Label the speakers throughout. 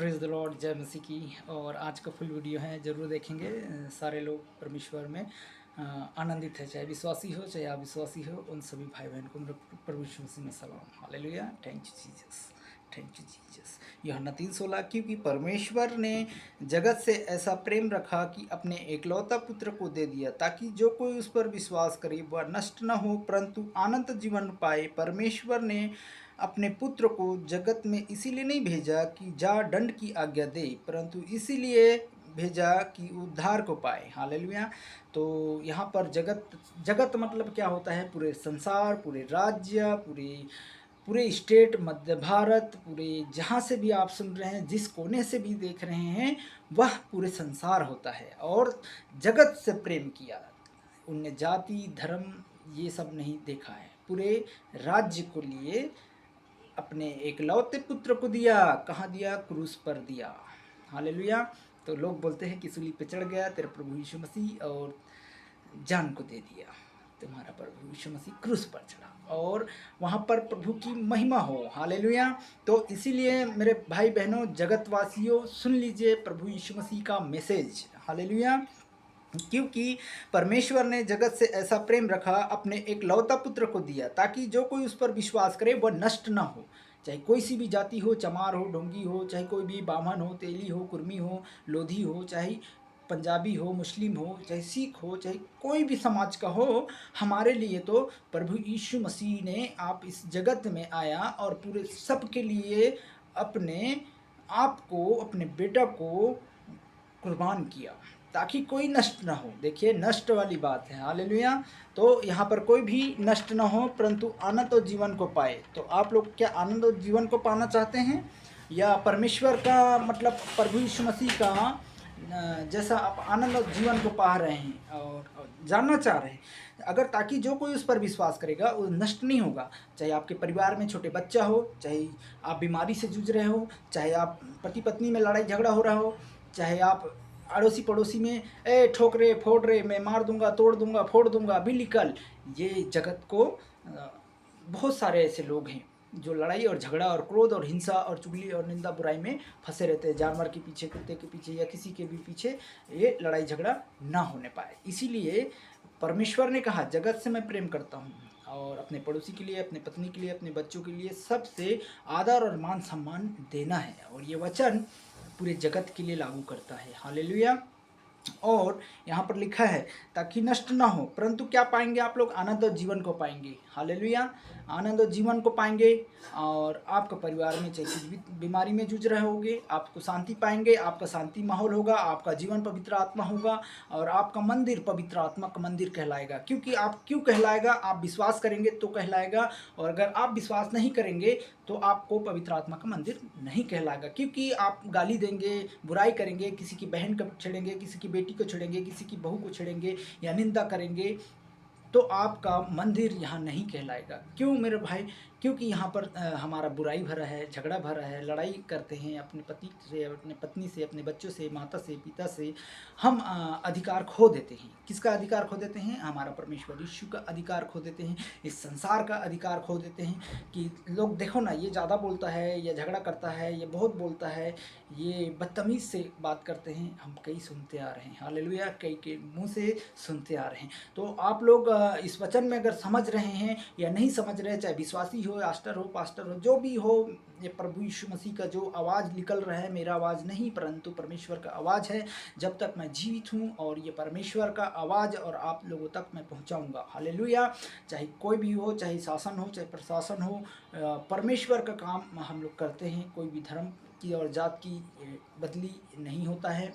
Speaker 1: Praise the Lord, जय मसीह की। और आज का फुल वीडियो है, ज़रूर देखेंगे। सारे लोग परमेश्वर में आनंदित है, चाहे विश्वासी हो चाहे अविश्वासी हो, उन सभी भाई बहन को मेरे प्रभु यीशु मसीह में सलाम। Hallelujah, thank you Jesus, thank you Jesus. यूहन्ना 3:16, क्योंकि परमेश्वर ने जगत से ऐसा प्रेम रखा कि अपने एकलौता पुत्र को दे दिया, ताकि जो कोई उस पर विश्वास करे वह नष्ट न हो परंतु अनंत जीवन पाए। परमेश्वर ने अपने पुत्र को जगत में इसीलिए नहीं भेजा कि जा दंड की आज्ञा दे, परंतु इसीलिए भेजा कि उद्धार को पाए। हालेलुया। तो यहाँ पर जगत जगत मतलब क्या होता है? पूरे संसार, पूरे राज्य, पूरे पूरे स्टेट, मध्य भारत, पूरे जहाँ से भी आप सुन रहे हैं, जिस कोने से भी देख रहे हैं, वह पूरे संसार होता है। और जगत से प्रेम किया, उनने जाति धर्म ये सब नहीं देखा है, पूरे राज्य को लिए अपने एकलौते पुत्र को दिया। कहाँ दिया? क्रूस पर दिया। हालेलुया। तो लोग बोलते हैं कि सूली पे चढ़ गया तेरा प्रभु यीशु मसीह और जान को दे दिया। तुम्हारा प्रभु यीशु मसीह क्रूस पर चढ़ा और वहाँ पर प्रभु की महिमा हो। हालेलुया। तो इसीलिए मेरे भाई बहनों, जगतवासियों, सुन लीजिए प्रभु यीशु मसीह का मैसेज। हालेलुया। क्योंकि परमेश्वर ने जगत से ऐसा प्रेम रखा, अपने एक लौता पुत्र को दिया, ताकि जो कोई उस पर विश्वास करे वह नष्ट न हो। चाहे कोई सी भी जाति हो, चमार हो, ढोंगी हो, चाहे कोई भी बामन हो, तेली हो, कुर्मी हो, लोधी हो, चाहे पंजाबी हो, मुस्लिम हो, चाहे सिख हो, चाहे कोई भी समाज का हो, हमारे लिए तो प्रभु यीशु मसीह ने आप इस जगत में आया और पूरे सब के लिए अपने आप को, अपने बेटा को कुर्बान किया, ताकि कोई नष्ट ना हो। देखिए, नष्ट वाली बात है। हालेलुया। तो यहाँ पर कोई भी नष्ट ना हो परंतु आनंद और जीवन को पाए। तो आप लोग क्या आनंद और जीवन को पाना चाहते हैं, या परमेश्वर का मतलब प्रभु यीशु मसीह का जैसा आप आनंद और जीवन को पा रहे हैं और जानना चाह रहे हैं? अगर ताकि जो कोई उस पर विश्वास करेगा वो नष्ट नहीं होगा। चाहे आपके परिवार में छोटे बच्चा हो, चाहे आप बीमारी से जूझ रहे हो, चाहे आप पति पत्नी में लड़ाई झगड़ा हो रहा हो, चाहे आप अड़ोसी पड़ोसी में ठोक रहे फोड़ रहे, मैं मार दूंगा, तोड़ दूंगा, फोड़ दूंगा, अभी निकल। ये जगत को बहुत सारे ऐसे लोग हैं जो लड़ाई और झगड़ा और क्रोध और हिंसा और चुगली और निंदा बुराई में फंसे रहते हैं। जानवर के पीछे, कुत्ते के पीछे या किसी के भी पीछे ये लड़ाई झगड़ा ना होने पाए। इसीलिए परमेश्वर ने कहा, जगत से मैं प्रेम करता हूँ, और अपने पड़ोसी के लिए, अपने पत्नी के लिए, अपने बच्चों के लिए सबसे आदर और मान सम्मान देना है। और ये वचन पूरे जगत के लिए लागू करता है। हालेलुया। और यहाँ पर लिखा है, ताकि नष्ट ना हो परंतु क्या पाएंगे आप लोग? आनंद और जीवन को पाएंगे। हालेलुया। आनंद और जीवन को पाएंगे। और आपका परिवार में चाहे कुछ भी बीमारी में जूझ रहे होगे, आपको शांति पाएंगे, आपका शांति माहौल होगा, आपका जीवन पवित्र आत्मा होगा, और आपका मंदिर पवित्र आत्मा का मंदिर कहलाएगा। क्योंकि आप क्यों कहलाएगा? आप विश्वास करेंगे तो कहलाएगा, और अगर आप विश्वास नहीं करेंगे तो आपको पवित्र आत्मा का मंदिर नहीं कहलाएगा। क्योंकि आप गाली देंगे, बुराई करेंगे, किसी की बहन को छेड़ेंगे, किसी की बेटी को छेड़ेंगे, किसी की बहू को छेड़ेंगे या निंदा करेंगे, तो आपका मंदिर यहाँ नहीं कहलाएगा। क्यों मेरे भाई? क्योंकि यहाँ पर हमारा बुराई भरा है, झगड़ा भरा है, लड़ाई करते हैं अपने पति से, अपने पत्नी से, अपने बच्चों से, माता से, पिता से। हम अधिकार खो देते हैं। किसका अधिकार खो देते हैं? हमारा परमेश्वर यीशु का अधिकार खो देते हैं, इस संसार का अधिकार खो देते हैं। कि लोग देखो ना, ये ज़्यादा बोलता है, ये झगड़ा करता है, ये बहुत बोलता है, ये बदतमीज़ से बात करते हैं। हम कई सुनते आ रहे हैं। हालेलुया। कई के मुँह से सुनते आ रहे हैं। तो आप लोग इस वचन में अगर समझ रहे हैं या नहीं समझ रहे, चाहे विश्वासी हो, आस्टर हो, पास्टर हो, जो भी हो, ये प्रभु यीशु मसीह का जो आवाज़ निकल रहा है, मेरा आवाज़ नहीं परंतु परमेश्वर का आवाज़ है। जब तक मैं जीवित हूँ, और ये परमेश्वर का आवाज़ और आप लोगों तक मैं पहुँचाऊँगा। हालेलुया। चाहे कोई भी हो, चाहे शासन हो, चाहे प्रशासन हो, परमेश्वर का काम हम लोग करते हैं। कोई भी धर्म की और जात की बदली नहीं होता है।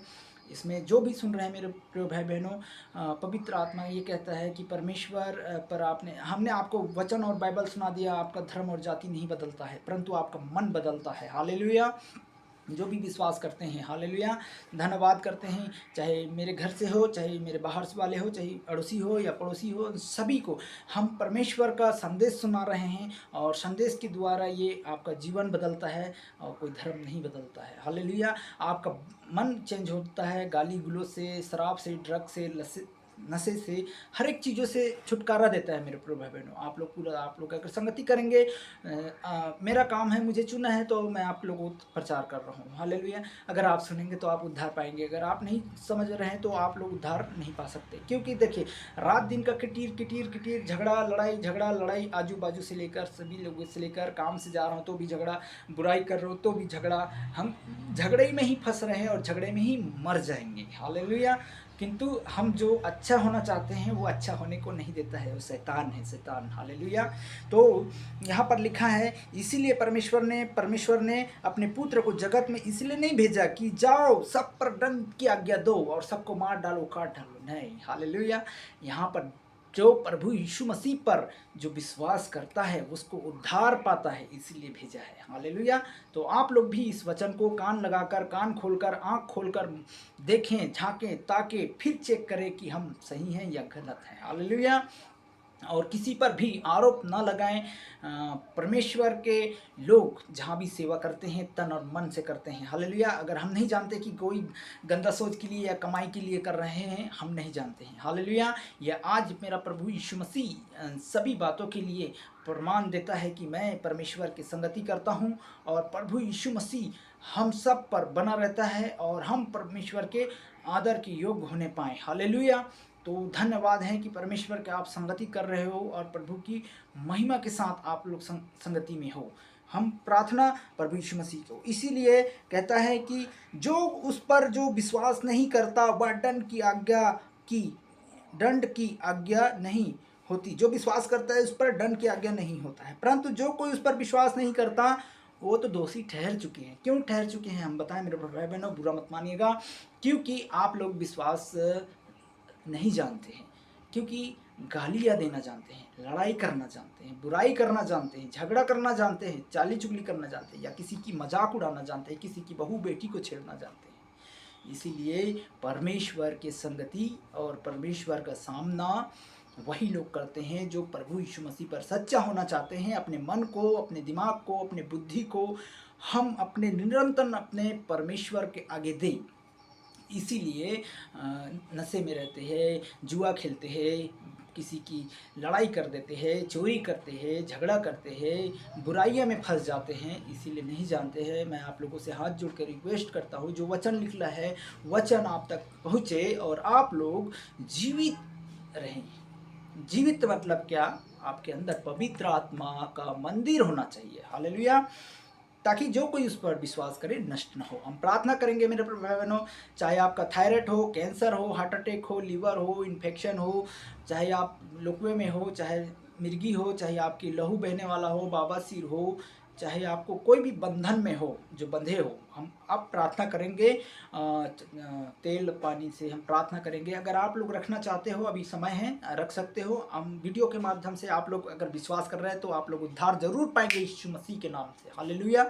Speaker 1: इसमें जो भी सुन रहे हैं मेरे प्रिय भाई बहनों, पवित्र आत्मा ये कहता है कि परमेश्वर पर हमने आपको वचन और बाइबल सुना दिया। आपका धर्म और जाति नहीं बदलता है परंतु आपका मन बदलता है। हालेलुया। जो भी विश्वास करते हैं, हालेलुया, धन्यवाद करते हैं। चाहे मेरे घर से हो, चाहे मेरे बाहर से वाले हो, चाहे अड़ोसी हो या पड़ोसी हो, सभी को हम परमेश्वर का संदेश सुना रहे हैं, और संदेश के द्वारा ये आपका जीवन बदलता है और कोई धर्म नहीं बदलता है। हालेलुया। आपका मन चेंज होता है, गाली गलौज से, शराब से, ड्रग से, नशे से, हर एक चीज़ों से छुटकारा देता है मेरे प्रिय भाई बहनों। आप लोग अगर संगति करेंगे, मेरा काम है, मुझे चुना है तो मैं आप लोगों को प्रचार कर रहा हूँ, हालेलुया। अगर आप सुनेंगे तो आप उद्धार पाएंगे, अगर आप नहीं समझ रहे हैं तो आप लोग उद्धार नहीं पा सकते। क्योंकि देखिए, रात दिन का किटीर किटीर किटीर, झगड़ा लड़ाई, आजू बाजू से लेकर सभी लोगों से लेकर, काम से जा रहा हूँ तो भी झगड़ा, बुराई कर रहे हो तो भी झगड़ा, हम झगड़े में ही फंस रहे हैं और झगड़े में ही मर जाएंगे, हालेलुया। किंतु हम जो अच्छा होना चाहते हैं वो अच्छा होने को नहीं देता है, वो शैतान है, शैतान, हालेलुया। तो यहाँ पर लिखा है, इसीलिए परमेश्वर ने अपने पुत्र को जगत में इसलिए नहीं भेजा कि जाओ सब पर दंड की आज्ञा दो और सबको मार डालो, काट डालो, नहीं, हालेलुया। यहाँ पर जो प्रभु यीशु मसीह पर जो विश्वास करता है उसको उद्धार पाता है, इसीलिए भेजा है, हालेलुया। तो आप लोग भी इस वचन को कान लगाकर, कान खोलकर, आंख खोलकर देखें, झांकें, ताकि फिर चेक करें कि हम सही हैं या गलत हैं, हालेलुया। और किसी पर भी आरोप ना लगाएं। परमेश्वर के लोग जहाँ भी सेवा करते हैं तन और मन से करते हैं, हालेलुया। अगर हम नहीं जानते कि कोई गंदा सोच के लिए या कमाई के लिए कर रहे हैं, हम नहीं जानते हैं, हालेलुया। यह आज मेरा प्रभु यीशु मसीह सभी बातों के लिए प्रमाण देता है कि मैं परमेश्वर की संगति करता हूँ और प्रभु यीशु मसीह हम सब पर बना रहता है और हम परमेश्वर के आदर के योग्य होने पाएँ, हालेलुया। तो धन्यवाद है कि परमेश्वर के आप संगति कर रहे हो और प्रभु की महिमा के साथ आप लोग संगति में हो। हम प्रार्थना प्रभु यीशु मसीह को इसीलिए कहता है कि जो उस पर जो विश्वास नहीं करता वह दंड की आज्ञा नहीं होती। जो विश्वास करता है उस पर दंड की आज्ञा नहीं होता है, परंतु जो कोई उस पर विश्वास नहीं करता वो तो दोषी ठहर चुके हैं। क्यों ठहर चुके हैं हम बताएं मेरे भाई बहनों, बुरा मत मानिएगा, क्योंकि आप लोग विश्वास नहीं जानते हैं, क्योंकि गालियाँ देना जानते हैं, लड़ाई करना जानते हैं, बुराई करना जानते हैं, झगड़ा करना जानते हैं, चाली चुगली करना जानते हैं, या किसी की मजाक उड़ाना जानते हैं, किसी की बहू बेटी को छेड़ना जानते हैं। इसीलिए परमेश्वर के संगति और परमेश्वर का सामना वही लोग करते हैं जो प्रभु यीशु मसीह पर सच्चा होना चाहते हैं। अपने मन को, अपने दिमाग को, अपने बुद्धि को हम अपने निरंतर अपने परमेश्वर के आगे दें। इसीलिए नशे में रहते हैं, जुआ खेलते हैं, किसी की लड़ाई कर देते हैं, चोरी करते हैं, झगड़ा करते हैं, बुराइयां में फंस जाते हैं, इसीलिए नहीं जानते हैं। मैं आप लोगों से हाथ जोड़ कर रिक्वेस्ट करता हूँ, जो वचन लिखा है वचन आप तक पहुँचे और आप लोग जीवित रहें। जीवित मतलब क्या? आपके अंदर पवित्र आत्मा का मंदिर होना चाहिए, हालेलुया, ताकि जो कोई उस पर विश्वास करे नष्ट न हो। हम प्रार्थना करेंगे मेरे भाई बहनों, चाहे आपका थायराइड हो, कैंसर हो, हार्ट अटैक हो, लीवर हो, इन्फेक्शन हो, चाहे आप लकवे में हो, चाहे मिर्गी हो, चाहे आपकी लहू बहने वाला हो, बाबासीर हो, चाहे आपको कोई भी बंधन में हो, जो बंधे हो, हम अब प्रार्थना करेंगे। तेल पानी से हम प्रार्थना करेंगे। अगर आप लोग रखना चाहते हो, अभी समय है, रख सकते हो। हम वीडियो के माध्यम से आप लोग अगर विश्वास कर रहे हैं तो आप लोग उद्धार जरूर पाएंगे यीशु मसीह के नाम से, हालेलुया।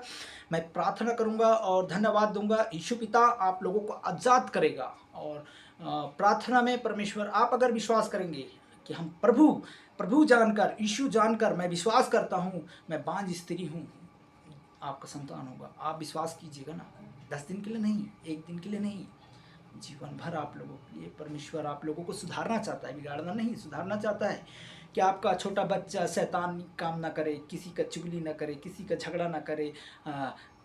Speaker 1: मैं प्रार्थना करूंगा और धन्यवाद दूंगा। यीशु पिता आप लोगों को आज़ाद करेगा। और प्रार्थना में परमेश्वर, आप अगर विश्वास करेंगे कि हम प्रभु जानकर, यीशु जानकर मैं विश्वास करता हूँ, मैं बांझ स्त्री हूँ, आपका संतान होगा, आप विश्वास कीजिएगा ना। 10 दिन के लिए नहीं, 1 दिन के लिए नहीं, जीवन भर आप लोगों के लिए परमेश्वर आप लोगों को सुधारना चाहता है, बिगाड़ना नहीं, सुधारना चाहता है कि आपका छोटा बच्चा शैतान काम ना करे, किसी का चुगली ना करे, किसी का झगड़ा ना करे।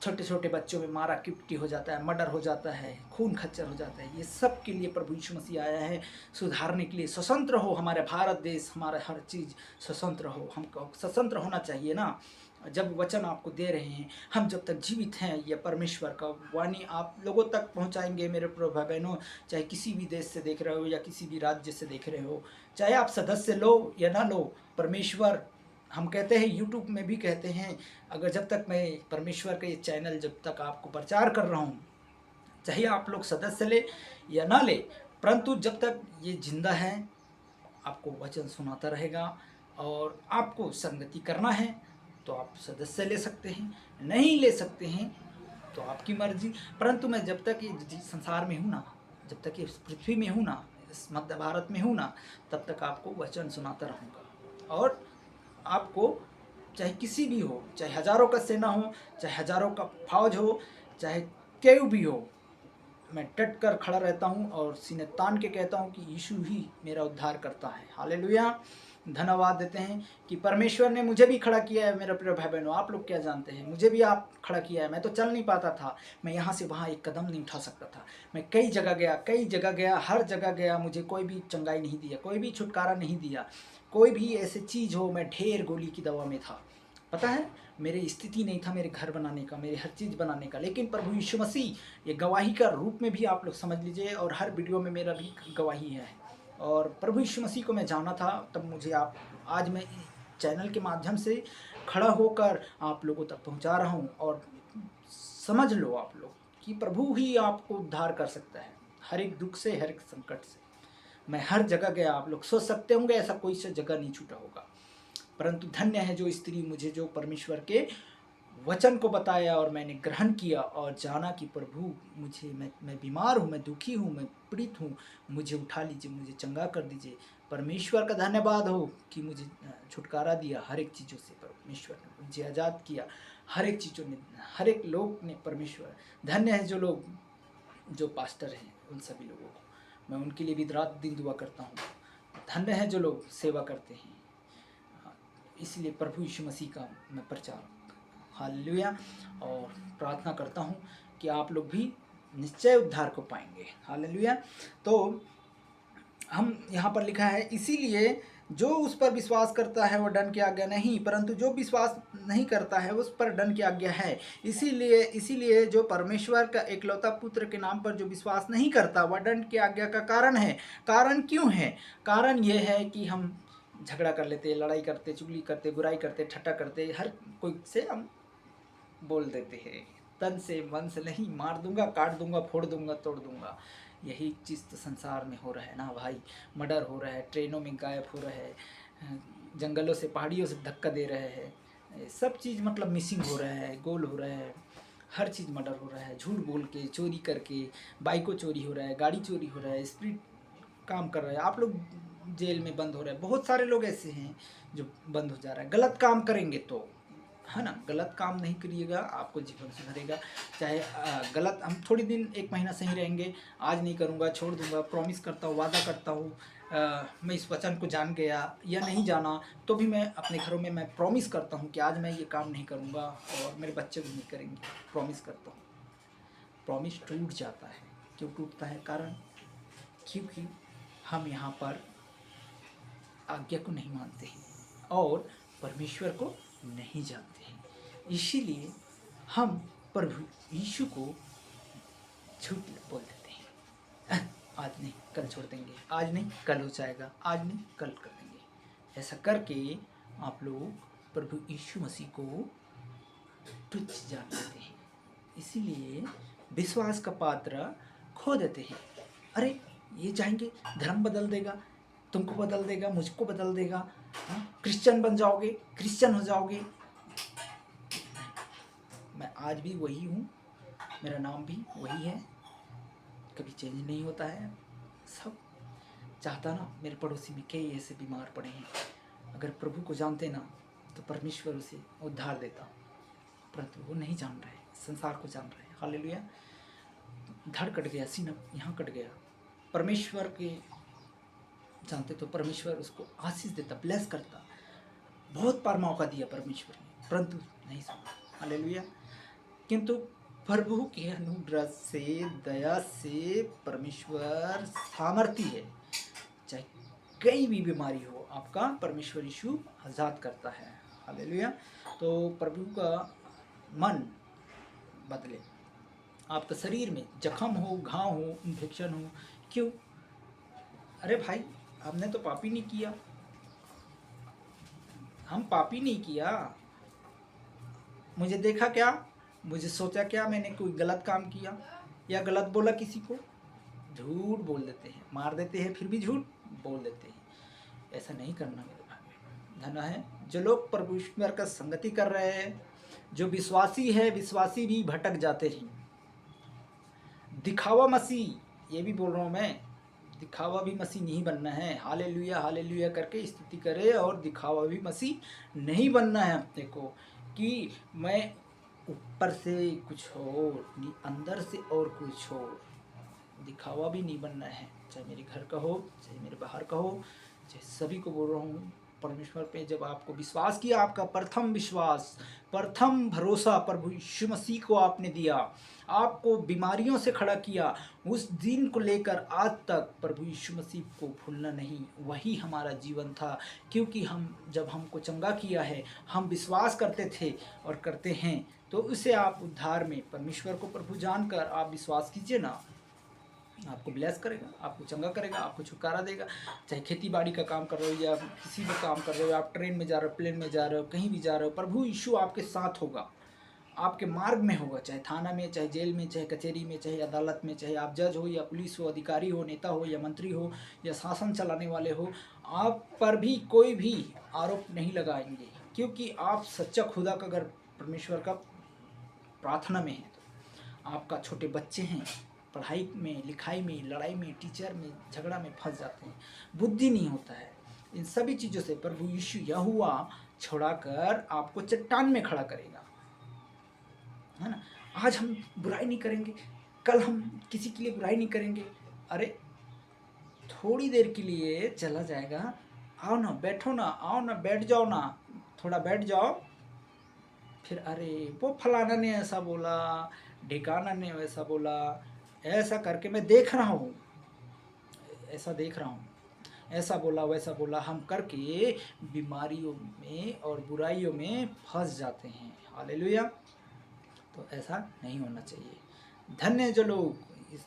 Speaker 1: छोटे छोटे बच्चों में मारा किपटी हो जाता है, मर्डर हो जाता है, खून खच्चर हो जाता है। ये सब के लिए प्रभु यीशु मसीह आया है, सुधारने के लिए। स्वतंत्र हो हमारे भारत देश, हमारा हर चीज़ स्वतंत्र हो। हमको स्वतंत्र होना चाहिए ना, जब वचन आपको दे रहे हैं। हम जब तक जीवित हैं, यह परमेश्वर का वाणी आप लोगों तक पहुंचाएंगे मेरे प्रिय भाई बहनों। चाहे किसी भी देश से देख रहे हो या किसी भी राज्य से देख रहे हो, चाहे आप सदस्य लो या ना लो, परमेश्वर, हम कहते हैं यूट्यूब में भी कहते हैं, अगर जब तक मैं परमेश्वर का ये चैनल जब तक आपको प्रचार कर रहा हूँ, चाहे आप लोग सदस्य ले या ना ले, परंतु जब तक ये जिंदा है आपको वचन सुनाता रहेगा। और आपको संगति करना है तो आप सदस्य ले सकते हैं, नहीं ले सकते हैं तो आपकी मर्जी। परंतु मैं जब तक ये संसार में हूँ ना, जब तक इस पृथ्वी में हूँ ना, इस मध्य भारत में हूँ ना, तब तक आपको वचन सुनाता रहूँगा। और आपको चाहे किसी भी हो, चाहे हजारों का सेना हो, चाहे हजारों का फौज हो, चाहे केव भी हो, मैं डट कर खड़ा रहता हूँ और सीने तान के कहता हूँ कि यीशु ही मेरा उद्धार करता है। हालेलुया। धन्यवाद देते हैं कि परमेश्वर ने मुझे भी खड़ा किया है। मेरे प्रिय भाई बहनों, आप लोग क्या जानते हैं, मुझे भी आप खड़ा किया है। मैं तो चल नहीं पाता था, मैं यहाँ से वहाँ एक कदम नहीं उठा सकता था। मैं कई जगह गया, हर जगह गया, मुझे कोई भी चंगाई नहीं दिया, कोई भी छुटकारा नहीं दिया। कोई भी ऐसी चीज़ हो, मैं ढेर गोली की दवा में था। पता है, मेरी स्थिति नहीं था मेरे घर बनाने का, मेरे हर चीज़ बनाने का, लेकिन प्रभु यीशु मसीह ये गवाही का रूप में भी आप लोग समझ लीजिए, और हर वीडियो में मेरा भी गवाही है। और प्रभु यीशु मसीह को मैं जाना था, तब मुझे आप आज मैं चैनल के माध्यम से खड़ा होकर आप लोगों तक पहुंचा रहा हूं। और समझ लो आप लोग कि प्रभु ही आपको उद्धार कर सकता है हर एक दुख से, हर एक संकट से। मैं हर जगह गया, आप लोग सोच सकते होंगे ऐसा कोई सा जगह नहीं छूटा होगा, परंतु धन्य है जो स्त्री मुझे जो परमेश्वर के वचन को बताया और मैंने ग्रहण किया और जाना कि प्रभु मुझे मैं बीमार हूँ, मैं दुखी हूँ, मैं पीड़ित हूँ, मुझे उठा लीजिए, मुझे चंगा कर दीजिए। परमेश्वर का धन्यवाद हो कि मुझे छुटकारा दिया हर एक चीज़ों से। परमेश्वर ने मुझे आज़ाद किया हर एक चीज़ों ने, हर एक लोग ने। परमेश्वर धन्य है जो लोग जो पास्टर हैं, उन सभी लोगों को मैं उनके लिए भी रात दिन दुआ करता हूँ। धन्य है जो लोग सेवा करते हैं। इसलिए प्रभु यीशु मसीह का मैं प्रचार, हालेलुया, और प्रार्थना करता हूँ कि आप लोग भी निश्चय उद्धार को पाएंगे। हालेलुया। तो हम यहाँ पर लिखा है, इसीलिए जो उस पर विश्वास करता है वह दंड की आज्ञा नहीं, परंतु जो विश्वास नहीं करता है उस पर दंड की आज्ञा है। इसीलिए जो परमेश्वर का एकलौता पुत्र के नाम पर जो विश्वास नहीं करता वह दंड की आज्ञा का कारण है। कारण क्यों है? कारण ये है कि हम झगड़ा कर लेते, लड़ाई करते, चुगली करते, बुराई करते, ठट्टा करते, हर कोई से हम बोल देते हैं, तन से मन से नहीं, मार दूंगा, काट दूंगा, फोड़ दूंगा, तोड़ दूंगा। यही चीज़ तो संसार में हो रहा है ना भाई। मर्डर हो रहा है, ट्रेनों में गायब हो रहा है, जंगलों से, पहाड़ियों से धक्का दे रहे हैं, सब चीज़ मतलब मिसिंग हो रहा है, गोल हो रहा है, हर चीज़ मर्डर हो रहा है, झूठ बोल के, चोरी करके, बाइकों चोरी हो रहा है, गाड़ी चोरी हो रहा है, स्पीड काम कर रहा है, आप लोग जेल में बंद हो रहे हैं। बहुत सारे लोग ऐसे हैं जो बंद हो जा रहा है। गलत काम करेंगे तो, है ना, गलत काम नहीं करिएगा, आपको जीवन सुधरेगा। चाहे गलत हम थोड़ी दिन, एक महीना सही रहेंगे, आज नहीं करूँगा, छोड़ दूंगा, प्रॉमिस करता हूँ, वादा करता हूँ, मैं इस वचन को जान गया या नहीं जाना तो भी मैं अपने घरों में मैं प्रॉमिस करता हूँ कि आज मैं ये काम नहीं करूँगा और मेरे बच्चे भी नहीं करेंगे, प्रॉमिस करता हूँ। प्रॉमिस टूट जाता है। क्यों टूटता है? कारण क्योंकि हम यहाँ पर आज्ञा को नहीं मानते हैं और परमेश्वर को नहीं जानते हैं। इसीलिए हम प्रभु यीशु को झूठ बोल देते हैं। आज नहीं कल छोड़ देंगे, आज नहीं कल हो जाएगा, आज नहीं कल कर देंगे। ऐसा करके आप लोग प्रभु यीशु मसीह को तुच्छ जान लेते हैं। इसीलिए विश्वास का पात्र खो देते हैं। अरे ये जाएंगे, धर्म बदल देगा, तुमको बदल देगा, मुझको बदल देगा, क्रिश्चियन बन जाओगे, क्रिश्चियन हो जाओगे। मैं आज भी वही हूँ, मेरा नाम भी वही है, कभी चेंज नहीं होता है। सब चाहता ना, मेरे पड़ोसी में कई ऐसे बीमार पड़े हैं, अगर प्रभु को जानते ना तो परमेश्वर उसे उद्धार देता, परंतु वो नहीं जान रहे, संसार को जान रहे। हालेलुया। धड़ कट गया, सीना यहाँ कट गया। परमेश्वर के जानते तो परमेश्वर उसको आशीष देता, ब्लेस करता। बहुत बार मौका दिया परमेश्वर ने, परंतु नहीं सुना। हालेलुया। किंतु प्रभु के अनुग्रह से, दया से परमेश्वर सामर्थी है। चाहे कई भी बीमारी हो, आपका परमेश्वर यीशु आज़ाद करता है। हालेलुया। तो प्रभु का मन बदले। आपका शरीर में जख्म हो, घाव हो, इन्फेक्शन हो, क्यों? अरे भाई, हमने तो पापी नहीं किया, हम पापी नहीं किया। मुझे देखा क्या, मुझे सोचा क्या, मैंने कोई गलत काम किया या गलत बोला किसी को? झूठ बोल देते हैं, मार देते हैं, फिर भी झूठ बोल देते हैं। ऐसा नहीं करना मेरे भाई। धन्य है जो लोग परमेश्वर का संगति कर रहे हैं। जो विश्वासी है, विश्वासी भी भटक जाते हैं। दिखावा मसीह, ये भी बोल रहा हूँ मैं, दिखावा भी मसीह नहीं बनना है। हालेलुया हालेलुया करके स्तुति करे, और दिखावा भी मसीह नहीं बनना है अपने को कि मैं ऊपर से कुछ और, अंदर से और कुछ और। दिखावा भी नहीं बनना है, चाहे मेरे घर का हो, चाहे मेरे बाहर का हो, चाहे सभी को बोल रहा हूँ। परमेश्वर पे जब आपको विश्वास किया, आपका प्रथम विश्वास, प्रथम भरोसा प्रभु यीशु मसीह को आपने दिया, आपको बीमारियों से खड़ा किया, उस दिन को लेकर आज तक प्रभु यीशु मसीह को भूलना नहीं, वही हमारा जीवन था। क्योंकि हम जब हमको चंगा किया है, हम विश्वास करते थे और करते हैं, तो उसे आप उद्धार में परमेश्वर को प्रभु जानकर आप विश्वास कीजिए ना, आपको ब्लेस करेगा, आपको चंगा करेगा, आपको छुटकारा देगा। चाहे खेती बाड़ी का काम कर रहे हो या किसी भी काम कर रहे हो, आप ट्रेन में जा रहे हो, प्लेन में जा रहे हो, कहीं भी जा रहे हो, प्रभु यीशु आपके साथ होगा, आपके मार्ग में होगा। चाहे थाना में, चाहे जेल में, चाहे कचहरी में, चाहे अदालत में, चाहे आप जज हो या पुलिस हो, अधिकारी हो, नेता हो या मंत्री हो या शासन चलाने वाले हो, आप पर भी कोई भी आरोप नहीं लगाएंगे। क्योंकि आप सच्चा खुदा का अगर परमेश्वर का प्रार्थना में है, तो आपका छोटे बच्चे हैं, पढ़ाई में, लिखाई में, लड़ाई में, टीचर में, झगड़ा में फंस जाते हैं, बुद्धि नहीं होता है। इन सभी चीज़ों से प्रभु यीशु यहोवा छुड़ाकर आपको चट्टान में खड़ा करेगा, है ना। आज हम बुराई नहीं करेंगे, कल हम किसी के लिए बुराई नहीं करेंगे। अरे थोड़ी देर के लिए चला जाएगा, आओ ना, बैठो ना, आओ ना, बैठ जाओ ना, थोड़ा बैठ जाओ, फिर अरे वो फलाना ने ऐसा बोला, ढिकाना ने वैसा बोला, ऐसा करके मैं देख रहा हूँ, ऐसा देख रहा हूँ, ऐसा बोला, वैसा बोला, हम करके बीमारियों में और बुराइयों में फंस जाते हैं। हालेलुया। तो ऐसा नहीं होना चाहिए। धन्य जो लोग इस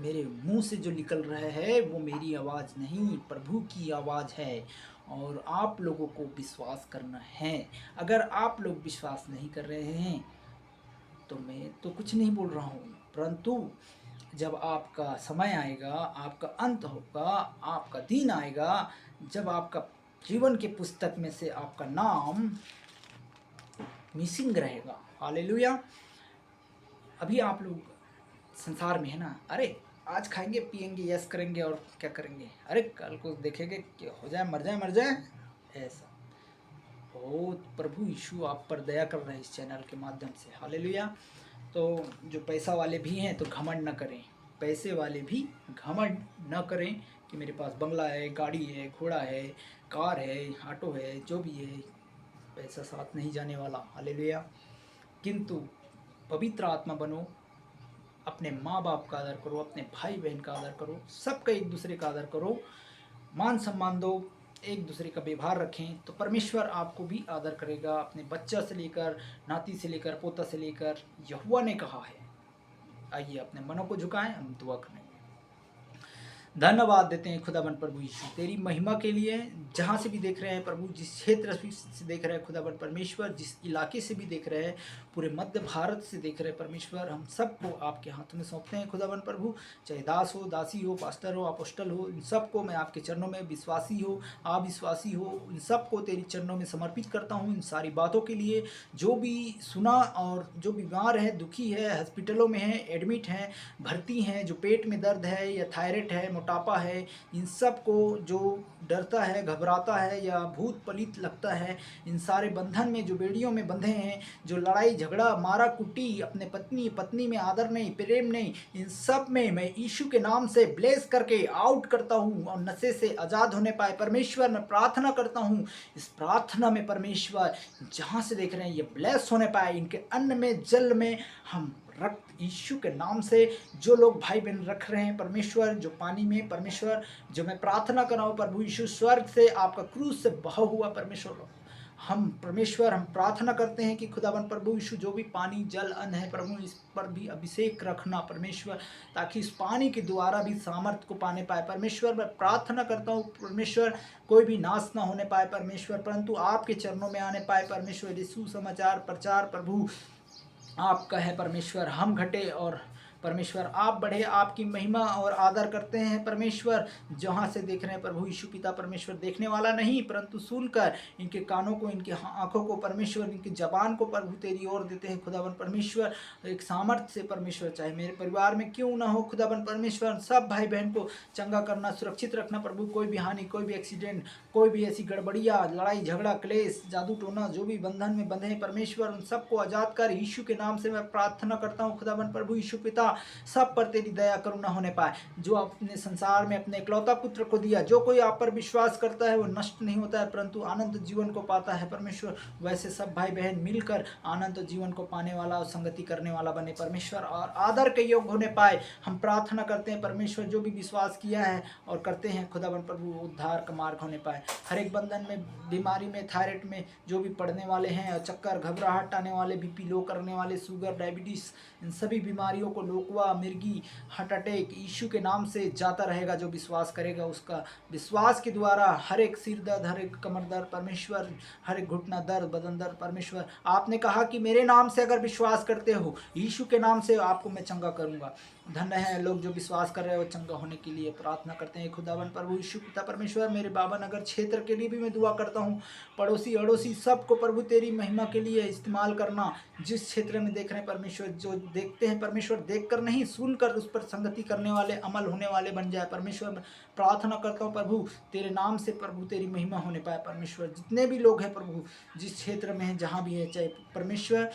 Speaker 1: मेरे मुंह से जो निकल रहा है वो मेरी आवाज़ नहीं, प्रभु की आवाज़ है, और आप लोगों को विश्वास करना है। अगर आप लोग विश्वास नहीं कर रहे हैं तो मैं तो कुछ नहीं बोल रहा हूँ, परंतु जब आपका समय आएगा, आपका अंत होगा, आपका दिन आएगा, जब आपका जीवन के पुस्तक में से आपका नाम मिसिंग रहेगा। हालेलुया। अभी आप लोग संसार में है ना, अरे आज खाएंगे पिएंगे यस करेंगे और क्या करेंगे, अरे कल को देखेंगे कि हो जाए, मर जाए, मर जाए, ऐसा। बहुत प्रभु यीशु आप पर दया कर रहे हैं इस चैनल के माध्यम से। हालेलुया। तो जो पैसा वाले भी हैं तो घमंड न करें, पैसे वाले भी घमंड न करें कि मेरे पास बंगला है, गाड़ी है, घोड़ा है, कार है, ऑटो है, जो भी है, पैसा साथ नहीं जाने वाला। हालेलुया। किंतु पवित्र आत्मा बनो, अपने माँ बाप का आदर करो, अपने भाई बहन का आदर करो, सबका एक दूसरे का आदर करो, मान सम्मान दो, एक दूसरे का व्यवहार रखें, तो परमेश्वर आपको भी आदर करेगा। अपने बच्चा से लेकर, नाती से लेकर, पोता से लेकर, यहोवा ने कहा है। आइए अपने मनों को झुकाएं, हम दुआ करें। धन्यवाद देते हैं खुदाबंद प्रभु यीशु तेरी महिमा के लिए, जहाँ से भी देख रहे हैं प्रभु, जिस क्षेत्र से देख रहे हैं खुदाबंद परमेश्वर, जिस इलाके से भी देख रहे हैं, पूरे मध्य भारत से देख रहे हैं परमेश्वर, हम सबको आपके हाथों में सौंपते हैं खुदाबंद प्रभु। चाहे दास हो, दासी हो, पास्टर हो, अपोस्टल हो, इन सबको मैं आपके चरणों में, विश्वासी हो, अविश्वासी हो, इन सबको तेरी चरणों में समर्पित करता हूँ। इन सारी बातों के लिए जो भी सुना और जो बीमार है, दुखी है, हॉस्पिटलों में है, एडमिट हैं, भर्ती हैं, जो पेट में दर्द है या थायराइड है, मोटापा है, इन सब को जो डरता है, घबराता है या भूत पलित लगता है, इन सारे बंधन में, जो बेड़ियों में बंधे हैं, जो लड़ाई झगड़ा मारा कुटी, अपने पत्नी में आदर नहीं, प्रेम नहीं, इन सब में मैं यीशु के नाम से ब्लेस करके आउट करता हूँ और नशे से आज़ाद होने पाए। परमेश्वर मैं प्रार्थना करता हूँ, इस प्रार्थना में परमेश्वर जहाँ से देख रहे हैं ये ब्लेस होने पाए, इनके अन्न में, जल में, हम रक्त यीशु के नाम से जो लोग भाई बहन रख रहे हैं परमेश्वर, जो पानी में, परमेश्वर जो मैं प्रार्थना कर रहा हूँ प्रभु यीशु, स्वर्ग से आपका क्रूस से बहा हुआ परमेश्वर, हम परमेश्वर हम प्रार्थना करते हैं कि खुदावन प्रभु यीशु जो भी पानी, जल, अन्न है प्रभु, इस पर भी अभिषेक रखना परमेश्वर, ताकि इस पानी के द्वारा भी सामर्थ्य को पाने पाए परमेश्वर। मैं प्रार्थना करता हूँ परमेश्वर, कोई भी नाश ना होने पाए परमेश्वर, परंतु आपके चरणों में आने पाए परमेश्वर। यीशु समाचार प्रचार प्रभु आपका है परमेश्वर, हम घटे और परमेश्वर आप बढ़े, आपकी महिमा और आदर करते हैं परमेश्वर। जहाँ से देख रहे हैं प्रभु यीशु पिता परमेश्वर, देखने वाला नहीं परंतु सुनकर, इनके कानों को, इनकी आंखों को परमेश्वर, इनकी जबान को प्रभु तेरी ओर देते हैं खुदावन परमेश्वर। एक सामर्थ्य से परमेश्वर, चाहे मेरे परिवार में क्यों ना हो खुदावन परमेश्वर, सब भाई बहन को चंगा करना, सुरक्षित रखना प्रभु। कोई भी हानि, कोई भी एक्सीडेंट, कोई भी ऐसी गड़बड़िया, लड़ाई झगड़ा, क्लेश, जादू टोना, जो भी बंधन में बंधे हैं परमेश्वर, उन सबको आजाद कर। यीशु के नाम से मैं प्रार्थना करता हूँ खुदावन प्रभु यीशु पिता, सब पर तेरी दया करुणा होने पाए। जो अपने संसार में अपने इकलौता पुत्र को दिया, जो कोई आप पर विश्वास करता है वो नष्ट नहीं होता है परंतु अनंत जीवन को पाता है परमेश्वर। वैसे सब भाई बहन मिलकर अनंत जीवन को पाने वाला और संगति करने वाला बने परमेश्वर, और आदर के योग्य होने पाए। हम प्रार्थना करते हैं परमेश्वर, जो भी विश्वास किया है और करते हैं खुदावन प्रभु, उद्धार का मार्ग होने पाए। हर एक बंधन में, बीमारी में, थायराइड में जो भी पड़ने वाले हैं, और चक्कर, घबराहट आने वाले, बीपी लो करने वाले, शुगर, डायबिटीज, इन सभी बीमारियों को, लोकवा, मिर्गी, हार्ट अटैक यीशु के नाम से जाता रहेगा। जो विश्वास करेगा उसका विश्वास के द्वारा हर एक सिर दर्द, हर एक कमर दर्द परमेश्वर, हर एक घुटना दर्द, बदन दर्द परमेश्वर, आपने कहा कि मेरे नाम से अगर विश्वास करते हो, यीशु के नाम से आपको मैं चंगा करूंगा। धन्य है लोग जो विश्वास कर रहे हैं वो चंगा होने के लिए प्रार्थना करते हैं। खुदावन प्रभु यीशु पिता परमेश्वर, मेरे बाबा नगर क्षेत्र के लिए भी मैं दुआ करता हूँ। पड़ोसी अड़ोसी सबको प्रभु तेरी महिमा के लिए इस्तेमाल करना। जिस क्षेत्र में देख रहे हैं परमेश्वर, जो देखते हैं परमेश्वर, देखकर नहीं सुनकर उस पर संगति करने वाले, अमल होने वाले बन जाए परमेश्वर। प्रार्थना करता हूँ प्रभु तेरे नाम से, प्रभु तेरी महिमा होने पाए परमेश्वर। जितने भी लोग हैं प्रभु, जिस क्षेत्र में हैं, जहाँ भी है, चाहे परमेश्वर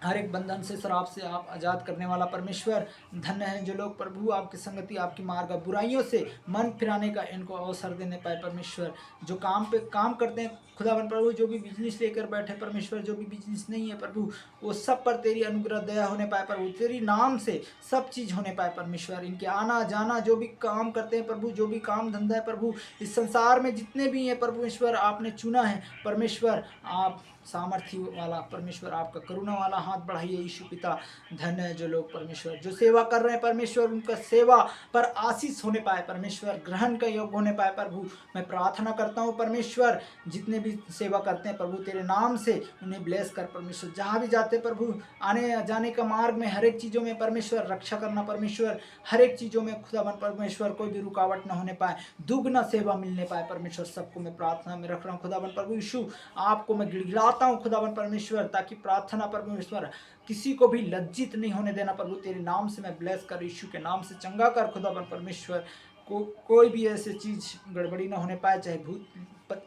Speaker 1: हर एक बंधन से, शराब से आप आज़ाद करने वाला परमेश्वर। धन्य है जो लोग प्रभु आपकी संगति, आपकी मार्ग, बुराइयों से मन फिराने का इनको अवसर देने पाए परमेश्वर। जो काम पे काम करते हैं खुदावन प्रभु, जो भी बिजनेस लेकर बैठे परमेश्वर, जो भी बिजनेस नहीं है प्रभु, वो सब पर तेरी अनुग्रह दया होने पाए प्रभु। तेरी नाम से सब चीज़ होने पाए परमेश्वर। इनके आना जाना, जो भी काम करते हैं प्रभु, जो भी काम धंधा है प्रभु, इस संसार में जितने भी हैं परमेश्वर, आपने चुना है परमेश्वर। आप सामर्थ्य वाला परमेश्वर, आपका करुणा वाला हाथ बढ़ाइए यीशु पिता। धन्य है जो लोग परमेश्वर जो सेवा कर रहे हैं परमेश्वर, उनका सेवा पर आशीष होने पाए परमेश्वर, ग्रहण का योग्य होने पाए प्रभु। मैं प्रार्थना करता हूँ परमेश्वर, जितने भी सेवा करते हैं प्रभु तेरे नाम से उन्हें ब्लेस कर परमेश्वर। जहाँ भी जाते प्रभु, आने जाने का मार्ग में हर एक चीज़ों में परमेश्वर रक्षा करना परमेश्वर। हर एक चीज़ों में खुदावन परमेश्वर कोई भी रुकावट न होने पाए, दुगना सेवा मिलने पाए परमेश्वर। सबको मैं प्रार्थना में रख रहा हूँ खुदावन प्रभु यीशु। आपको मैं गिड़गिड़ाता हूँ खुदावन परमेश्वर, ताकि प्रार्थना परमेश्वर किसी को भी लज्जित नहीं होने देना प्रभु। तेरे नाम से मैं ब्लेस कर, यीशु के नाम से चंगा कर खुदावन परमेश्वर। कोई भी ऐसी चीज़ गड़बड़ी ना होने पाए, चाहे भूत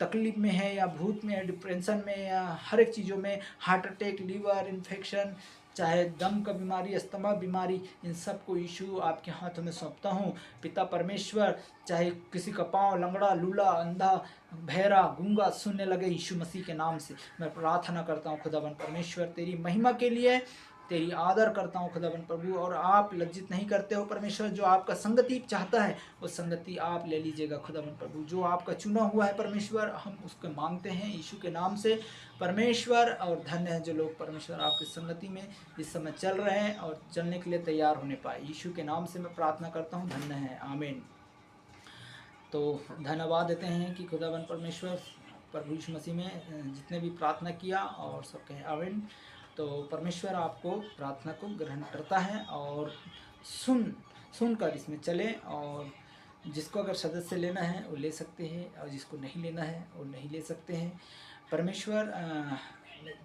Speaker 1: तकलीफ में है या भूत में है, डिप्रेशन में, या हर एक चीज़ों में, हार्ट अटैक, लीवर इन्फेक्शन, चाहे दम का बीमारी, अस्थमा बीमारी, इन सब को यीशु आपके हाथों में सौंपता हूँ पिता परमेश्वर। चाहे किसी का पाँव लंगड़ा, लूला, अंधा, बहरा, गूंगा सुनने लगे, यीशु मसीह के नाम से मैं प्रार्थना करता हूँ खुदावन परमेश्वर। तेरी महिमा के लिए तेरी आदर करता हूँ खुदावन प्रभु, और आप लज्जित नहीं करते हो परमेश्वर। जो आपका संगति चाहता है वो संगति आप ले लीजिएगा खुदावन प्रभु। जो आपका चुना हुआ है परमेश्वर, हम उसको मांगते हैं यीशु के नाम से परमेश्वर। और धन्य है जो लोग परमेश्वर आपकी संगति में इस समय चल रहे हैं और चलने के लिए तैयार होने पाए, यीशु के नाम से मैं प्रार्थना करता हूँ। धन्य है, आमीन। तो धन्यवाद देते हैं कि खुदावन परमेश्वर प्रभु यीशु मसीह में जितने भी प्रार्थना किया और सब कहें आमीन। तो परमेश्वर आपको प्रार्थना को ग्रहण करता है, और सुनकर इसमें चलें। और जिसको अगर सदस्य लेना है वो ले सकते हैं, और जिसको नहीं लेना है वो नहीं ले सकते हैं। परमेश्वर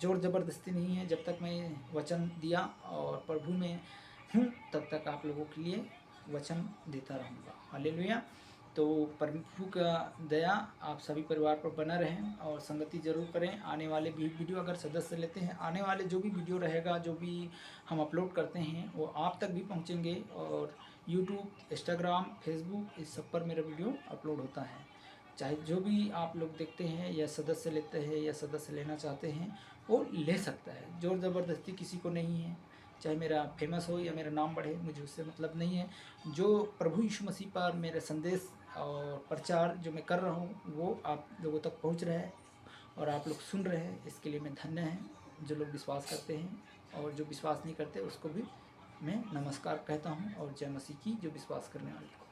Speaker 1: जोर ज़बरदस्ती नहीं है। जब तक मैं वचन दिया और प्रभु में हूँ तब तक आप लोगों के लिए वचन देता रहूँगा। हालेलुया। तो प्रभु का दया आप सभी परिवार पर बना रहें, और संगति जरूर करें। आने वाले भी वीडियो अगर सदस्य लेते हैं, आने वाले जो भी वीडियो रहेगा, जो भी हम अपलोड करते हैं वो आप तक भी पहुंचेंगे। और यूट्यूब, इंस्टाग्राम, फेसबुक, इस सब पर मेरा वीडियो अपलोड होता है। चाहे जो भी आप लोग देखते हैं या सदस्य लेते हैं या सदस्य लेना चाहते हैं वो ले सकता है। जोर ज़बरदस्ती किसी को नहीं है। चाहे मेरा फेमस हो या मेरा नाम बढ़े, मुझे उससे मतलब नहीं है। जो प्रभु यीशु मसीह पर मेरे संदेश और प्रचार जो मैं कर रहा हूँ वो आप लोगों तक पहुँच रहा है और आप लोग सुन रहे हैं, इसके लिए मैं धन्य है। जो लोग विश्वास करते हैं और जो विश्वास नहीं करते उसको भी मैं नमस्कार कहता हूँ, और जय मसीह की जो विश्वास करने वाले को।